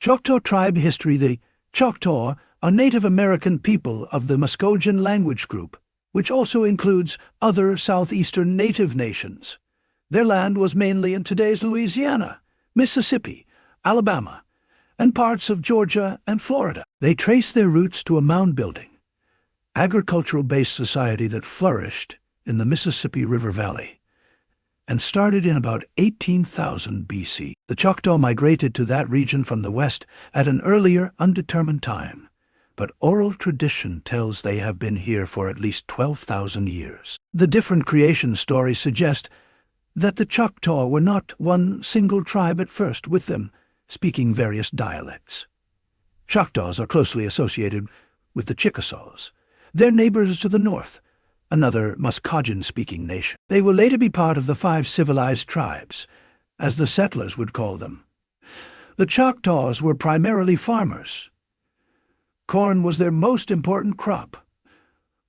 Choctaw Tribe history. The Choctaw are Native American people of the Muskogean language group, which also includes other southeastern native nations. Their land was mainly in today's Louisiana, Mississippi, Alabama, and parts of Georgia and Florida. They trace their roots to a mound-building, agricultural-based society that flourished in the Mississippi River Valley and started in about 18,000 BC. The Choctaw migrated to that region from the west at an earlier, undetermined time, but oral tradition tells they have been here for at least 12,000 years. The different creation stories suggest that the Choctaw were not one single tribe at first, with them speaking various dialects. Choctaws are closely associated with the Chickasaws, their neighbors to the north, another Muskogean-speaking nation. They will later be part of the 5 civilized tribes, as the settlers would call them. The Choctaws were primarily farmers. Corn was their most important crop,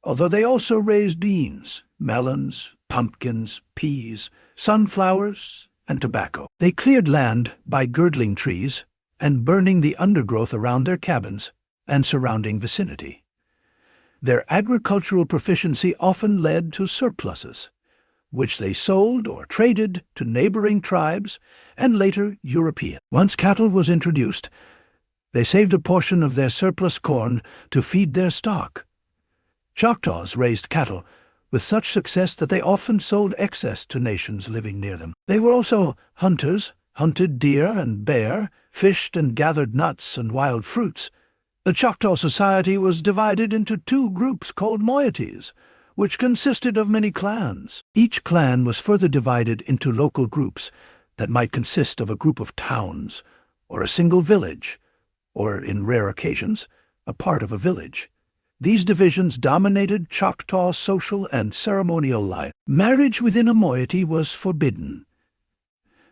although they also raised beans, melons, pumpkins, peas, sunflowers, and tobacco. They cleared land by girdling trees and burning the undergrowth around their cabins and surrounding vicinity. Their agricultural proficiency often led to surpluses, which they sold or traded to neighboring tribes and later Europeans. Once cattle was introduced, they saved a portion of their surplus corn to feed their stock. Choctaws raised cattle with such success that they often sold excess to nations living near them. They were also hunters, hunted deer and bear, fished and gathered nuts and wild fruits. The Choctaw society was divided into 2 groups called moieties, which consisted of many clans. Each clan was further divided into local groups that might consist of a group of towns, or a single village, or, in rare occasions, a part of a village. These divisions dominated Choctaw social and ceremonial life. Marriage within a moiety was forbidden.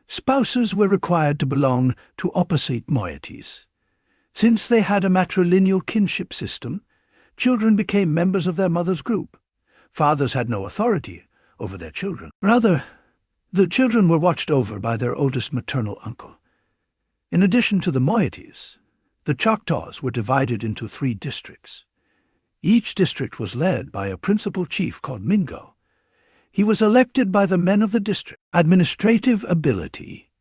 Spouses were required to belong to opposite moieties. Since they had a matrilineal kinship system, children became members of their mother's group. Fathers had no authority over their children. Rather, the children were watched over by their oldest maternal uncle. In addition to the moieties, the Choctaws were divided into 3 districts. Each district was led by a principal chief called Mingo. He was elected by the men of the district. Administrative ability,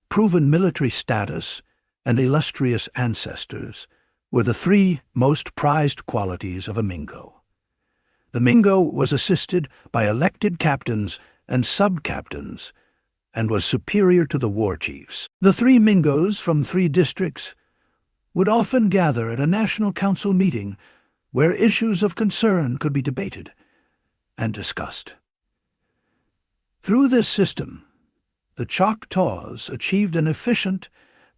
proven military status, and illustrious ancestors were the 3 most prized qualities of a Mingo. The Mingo was assisted by elected captains and sub-captains and was superior to the war chiefs. The 3 Mingos from 3 districts would often gather at a national council meeting where issues of concern could be debated and discussed. Through this system, the Choctaws achieved an efficient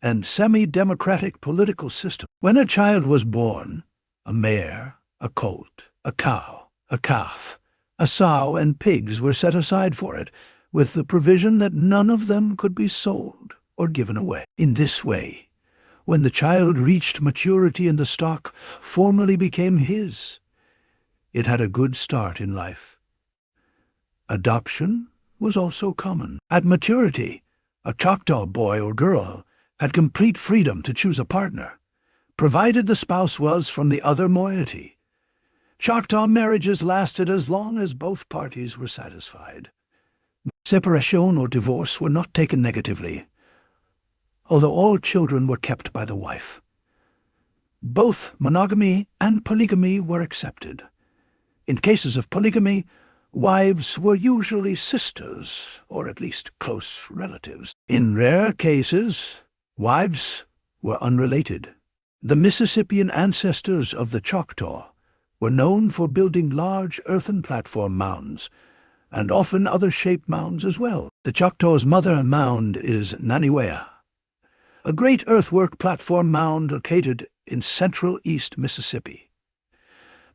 and semi-democratic political system. When a child was born, a mare, a colt, a cow, a calf, a sow, and pigs were set aside for it, with the provision that none of them could be sold or given away. In this way, when the child reached maturity and the stock formally became his, it had a good start in life. Adoption was also common. At maturity, a Choctaw boy or girl had complete freedom to choose a partner, provided the spouse was from the other moiety. Choctaw marriages lasted as long as both parties were satisfied. Separation or divorce were not taken negatively, although all children were kept by the wife. Both monogamy and polygamy were accepted. In cases of polygamy, wives were usually sisters, or at least close relatives. In rare cases, wives were unrelated. The Mississippian ancestors of the Choctaw were known for building large earthen platform mounds, and often other-shaped mounds as well. The Choctaw's mother mound is Naniwea, a great earthwork platform mound located in central East Mississippi.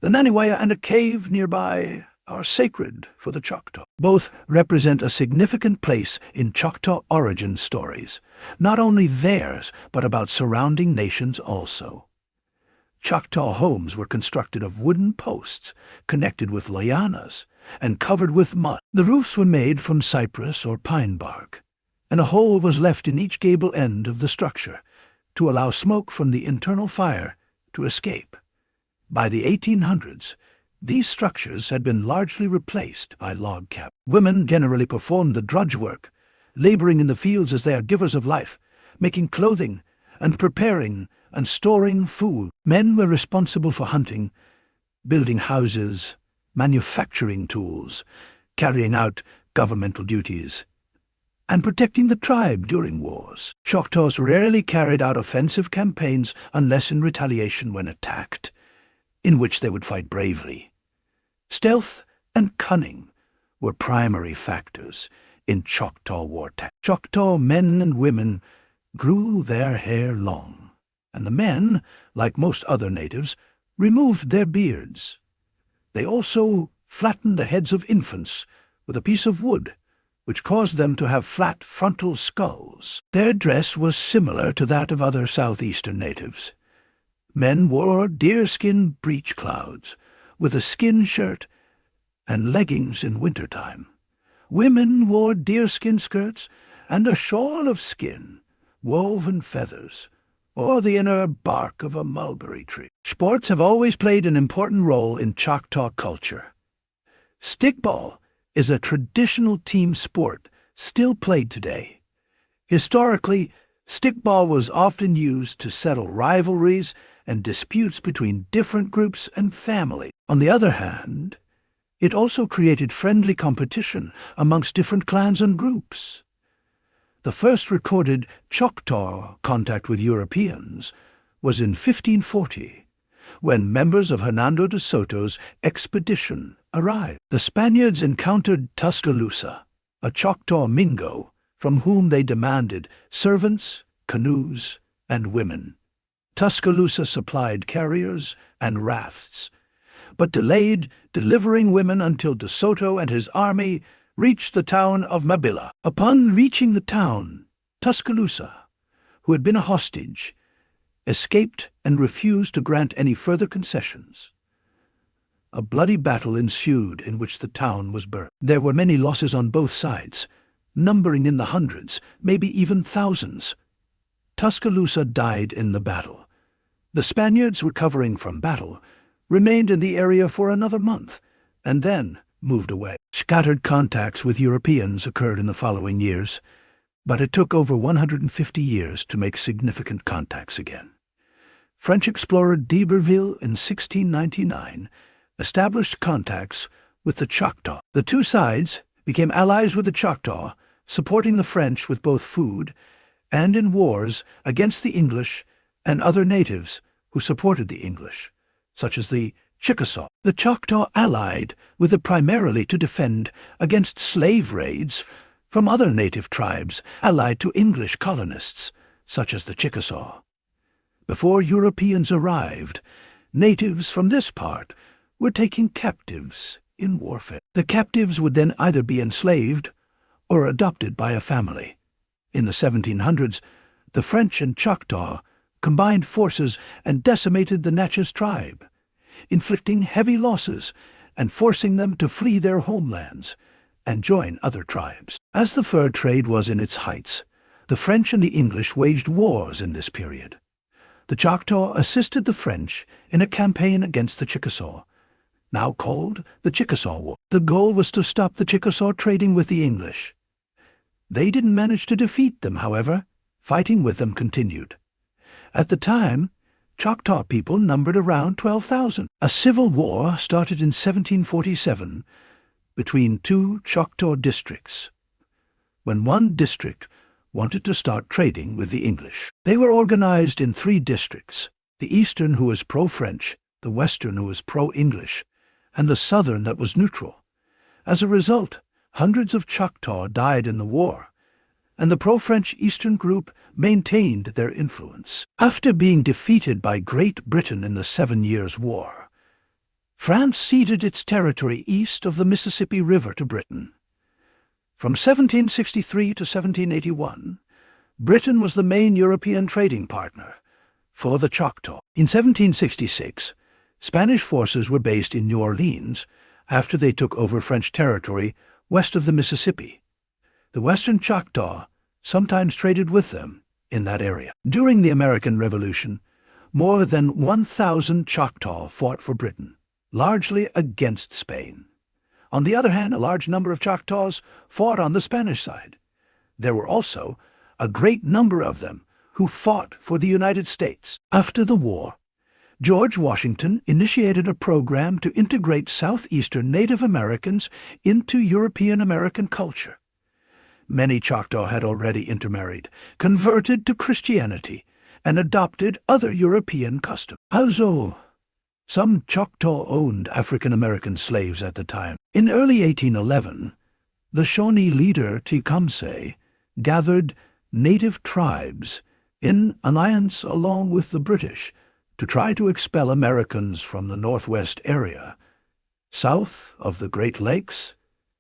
The Naniwea and a cave nearby are sacred for the Choctaw. Both represent a significant place in Choctaw origin stories, not only theirs, but about surrounding nations also. Choctaw homes were constructed of wooden posts, connected with lianas, and covered with mud. The roofs were made from cypress or pine bark, and a hole was left in each gable end of the structure, to allow smoke from the internal fire to escape. By the 1800s, these structures had been largely replaced by log cabins. Women generally performed the drudge work, laboring in the fields as they are givers of life, making clothing and preparing and storing food. Men were responsible for hunting, building houses, manufacturing tools, carrying out governmental duties, and protecting the tribe during wars. Choctaws rarely carried out offensive campaigns unless in retaliation when attacked, in which they would fight bravely. Stealth and cunning were primary factors in Choctaw war tactics. Choctaw men and women grew their hair long, and the men, like most other natives, removed their beards. They also flattened the heads of infants with a piece of wood, which caused them to have flat frontal skulls. Their dress was similar to that of other southeastern natives. Men wore deerskin breechclouts with a skin shirt and leggings in wintertime. Women wore deerskin skirts and a shawl of skin, woven feathers, or the inner bark of a mulberry tree. Sports have always played an important role in Choctaw culture. Stickball is a traditional team sport still played today. Historically, stickball was often used to settle rivalries and disputes between different groups and families. On the other hand, it also created friendly competition amongst different clans and groups. The first recorded Choctaw contact with Europeans was in 1540, when members of Hernando de Soto's expedition arrived. The Spaniards encountered Tuscaloosa, a Choctaw Mingo, from whom they demanded servants, canoes, and women. Tuscaloosa supplied carriers and rafts, but delayed delivering women until De Soto and his army reached the town of Mabilla. Upon reaching the town, Tuscaloosa, who had been a hostage, escaped and refused to grant any further concessions. A bloody battle ensued in which the town was burned. There were many losses on both sides, numbering in the hundreds, maybe even thousands. Tuscaloosa died in the battle. The Spaniards, recovering from battle, remained in the area for another month, and then moved away. Scattered contacts with Europeans occurred in the following years, but it took over 150 years to make significant contacts again. French explorer d'Iberville in 1699 established contacts with the Choctaw. The two sides became allies with the Choctaw, supporting the French with both food and in wars against the English and other natives who supported the English, such as the Chickasaw. The Choctaw allied with it primarily to defend against slave raids from other native tribes allied to English colonists, such as the Chickasaw. Before Europeans arrived, natives from this part were taken captives in warfare. The captives would then either be enslaved or adopted by a family. In the 1700s, the French and Choctaw combined forces and decimated the Natchez tribe, inflicting heavy losses and forcing them to flee their homelands and join other tribes. As the fur trade was in its heights, the French and the English waged wars in this period. The Choctaw assisted the French in a campaign against the Chickasaw, now called the Chickasaw War. The goal was to stop the Chickasaw trading with the English. They didn't manage to defeat them, however. Fighting with them continued. At the time, Choctaw people numbered around 12,000. A civil war started in 1747 between two Choctaw districts, when one district wanted to start trading with the English. They were organized in three districts: the eastern, who was pro-French, the western, who was pro-English, and the southern, that was neutral. As a result, hundreds of Choctaw died in the war, and the pro-French eastern group maintained their influence. After being defeated by Great Britain in the 7 Years' War, France ceded its territory east of the Mississippi River to Britain. From 1763 to 1781, Britain was the main European trading partner for the Choctaw. In 1766, Spanish forces were based in New Orleans after they took over French territory west of the Mississippi. The Western Choctaw sometimes traded with them in that area. During the American Revolution, more than 1,000 Choctaw fought for Britain, largely against Spain. On the other hand, a large number of Choctaws fought on the Spanish side. There were also a great number of them who fought for the United States. After the war, George Washington initiated a program to integrate southeastern Native Americans into European American culture. Many Choctaw had already intermarried, converted to Christianity, and adopted other European customs. Also, some Choctaw owned African-American slaves at the time. In early 1811, the Shawnee leader Tecumseh gathered native tribes in alliance along with the British to try to expel Americans from the Northwest area, south of the Great Lakes,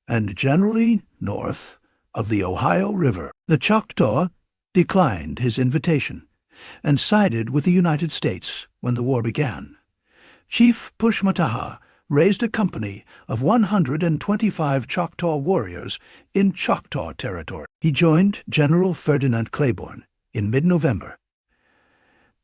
and generally north of the Ohio River. The Choctaw declined his invitation and sided with the United States when the war began. Chief Pushmataha raised a company of 125 Choctaw warriors in Choctaw territory. He joined General Ferdinand Claiborne in mid-November,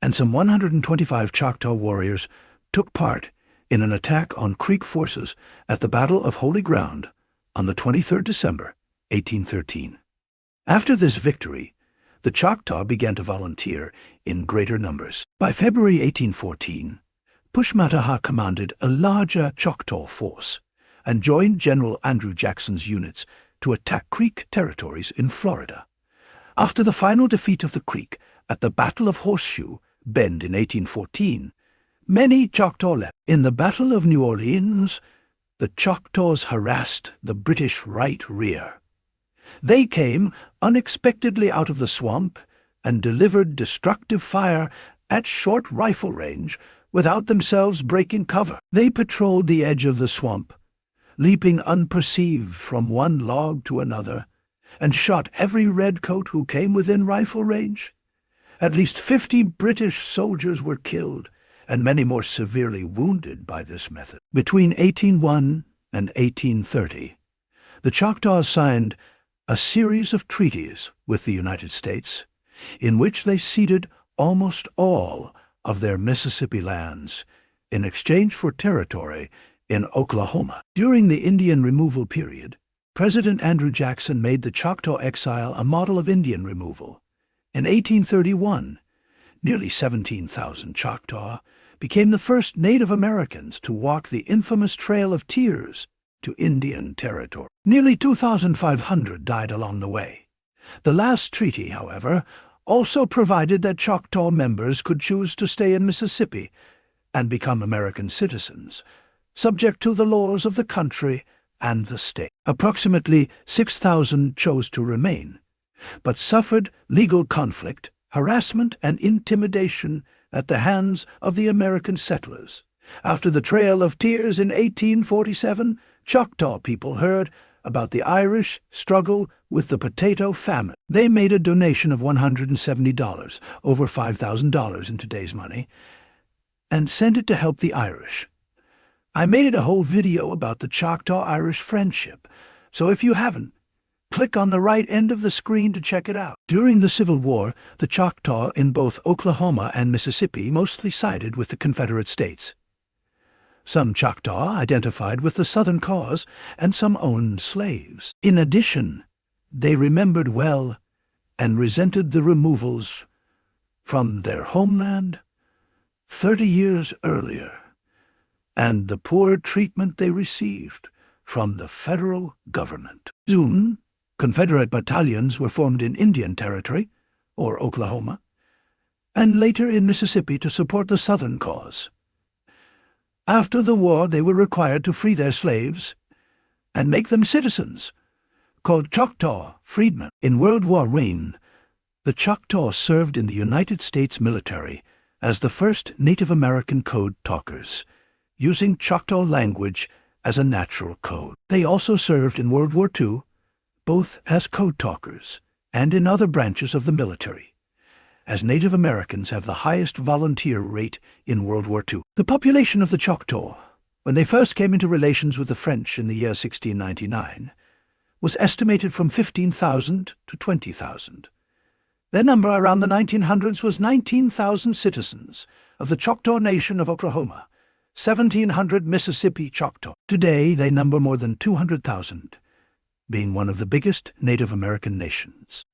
and some 125 Choctaw warriors took part in an attack on Creek forces at the Battle of Holy Ground on the 23rd December, 1813. After this victory, the Choctaw began to volunteer in greater numbers. By February 1814, Pushmataha commanded a larger Choctaw force and joined General Andrew Jackson's units to attack Creek territories in Florida. After the final defeat of the Creek at the Battle of Horseshoe Bend in 1814, many Choctaw left. In the Battle of New Orleans, the Choctaws harassed the British right rear. They came unexpectedly out of the swamp and delivered destructive fire at short rifle range without themselves breaking cover. They patrolled the edge of the swamp, leaping unperceived from one log to another, and shot every redcoat who came within rifle range. At least 50 British soldiers were killed, and many more severely wounded by this method. Between 1801 and 1830, the Choctaws signed a series of treaties with the United States, in which they ceded almost all of their Mississippi lands in exchange for territory in Oklahoma. During the Indian removal period, President Andrew Jackson made the Choctaw exile a model of Indian removal. In 1831, nearly 17,000 Choctaw became the first Native Americans to walk the infamous Trail of Tears to Indian territory. Nearly 2,500 died along the way. The last treaty, however, also provided that Choctaw members could choose to stay in Mississippi and become American citizens, subject to the laws of the country and the state. Approximately 6,000 chose to remain, but suffered legal conflict, harassment, and intimidation at the hands of the American settlers. After the Trail of Tears in 1847, Choctaw people heard about the Irish struggle with the potato famine. They made a donation of $170, over $5,000 in today's money, and sent it to help the Irish. I made a whole video about the Choctaw-Irish friendship, so if you haven't, click on the right end of the screen to check it out. During the Civil War, the Choctaw in both Oklahoma and Mississippi mostly sided with the Confederate States. Some Choctaw identified with the Southern cause, and some owned slaves. In addition, they remembered well and resented the removals from their homeland 30 years earlier, and the poor treatment they received from the federal government. Soon, Confederate battalions were formed in Indian Territory, or Oklahoma, and later in Mississippi to support the Southern cause. After the war, they were required to free their slaves and make them citizens, called Choctaw freedmen. In World War I, the Choctaw served in the United States military as the first Native American code talkers, using Choctaw language as a natural code. They also served in World War II, both as code talkers and in other branches of the military, as Native Americans have the highest volunteer rate in World War II. The population of the Choctaw, when they first came into relations with the French in the year 1699, was estimated from 15,000 to 20,000. Their number around the 1900s was 19,000 citizens of the Choctaw Nation of Oklahoma, 1,700 Mississippi Choctaw. Today, they number more than 200,000, being one of the biggest Native American nations.